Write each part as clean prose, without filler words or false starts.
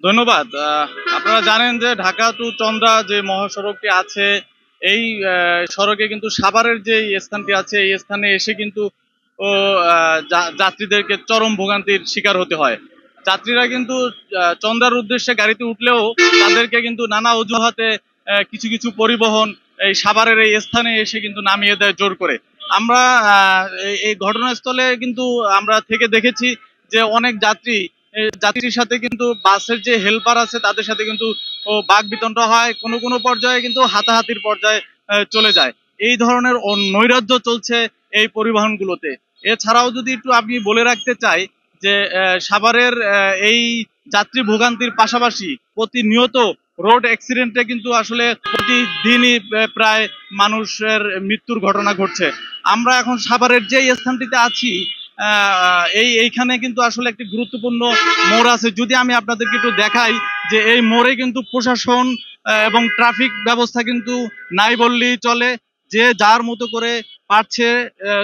ধন্যবাদ। আপনারা জানেন যে ঢাকা টু চন্দ্রা যে মহাসড়কটি আছে, এই সড়কে কিন্তু সাভারের যে স্থানটি আছে, এই স্থানে এসে কিন্তু ও যাত্রীদেরকে চরম ভোগান্তির শিকার হতে হয়। যাত্রীরা কিন্তু চন্দ্রার উদ্দেশ্যে গাড়িতে উঠলেও তাদেরকে কিন্তু নানা অজুহাতে কিছু কিছু পরিবহন এই সাভারের এই স্থানে এসে কিন্তু নামিয়ে দেয় জোর করে। আমরা এই ঘটনাস্থলে কিন্তু আমরা থেকে দেখেছি যে অনেক যাত্রী যাত্রীর সাথে কিন্তু বাসের যে হেল্পার আছে তাদের সাথে কিন্তু বাকবিতণ্ডা হয়, কোনো কোনো পর্যায়ে কিন্তু হাতাহাতির পর্যায়ে চলে যায়। এই ধরনের নৈরাজ্য চলছে এই পরিবহনগুলোতে। এছাড়াও যদি একটু আমি বলে রাখতে চাই যে সাভারের এই যাত্রী ভোগান্তির পাশাপাশি প্রতিনিয়ত রোড অ্যাক্সিডেন্টে কিন্তু আসলে প্রতিদিনই প্রায় মানুষের মৃত্যুর ঘটনা ঘটছে। আমরা এখন সাভারের যে স্থানটিতে আছি, এইখানে কিন্তু আসলে একটি গুরুত্বপূর্ণ মোড় আছে। যদি আমি আপনাদেরকে একটু দেখাই যে এই মোড়ে কিন্তু প্রশাসন এবং ট্রাফিক ব্যবস্থা কিন্তু নাই বললেই চলে, যে যার মতো করে পারছে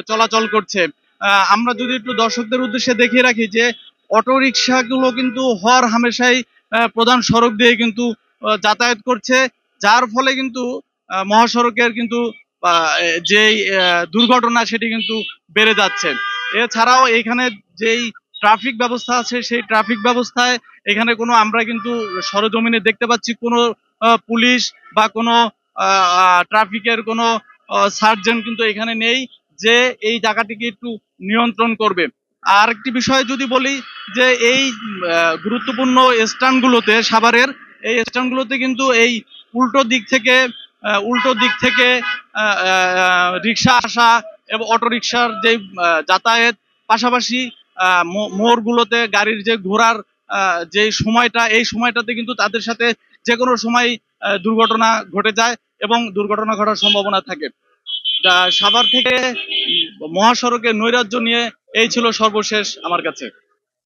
চলাচল করছে। আমরা যদি একটু দর্শকদের উদ্দেশ্যে দেখিয়ে রাখি যে অটো রিক্সাগুলো কিন্তু হর হামেশাই প্রধান সড়ক দিয়ে কিন্তু যাতায়াত করছে, যার ফলে কিন্তু মহাসড়কের কিন্তু যেই দুর্ঘটনা সেটি কিন্তু বেড়ে যাচ্ছে। এছাড়াও এখানে যেই ট্রাফিক ব্যবস্থা আছে সেই ট্রাফিক ব্যবস্থায় এখানে কোনো আমরা কিন্তু সরেজমিনে দেখতে পাচ্ছি কোনো পুলিশ বা কোনো ট্রাফিকের কোনো সার্জেন্ট কিন্তু এখানে নেই যে এই জায়গাটিকে একটু নিয়ন্ত্রণ করবে। আর একটি বিষয় যদি বলি যে এই গুরুত্বপূর্ণ স্ট্যান্ডগুলোতে সাভারের এই স্ট্যান্ডগুলোতে কিন্তু এই উল্টো দিক থেকে রিক্সা আসা এবং অটো রিক্সার যে যাতায়াত, পাশাপাশি মোড়গুলোতে গাড়ির যে ঘোরার যে সময়টা, এই সময়টাতে কিন্তু তাদের সাথে যে কোনো সময় দুর্ঘটনা ঘটে যায় এবং দুর্ঘটনা ঘটার সম্ভাবনা থাকে। সাভার থেকে মহাসড়কের নৈরাজ্য নিয়ে এই ছিল সর্বশেষ আমার কাছে।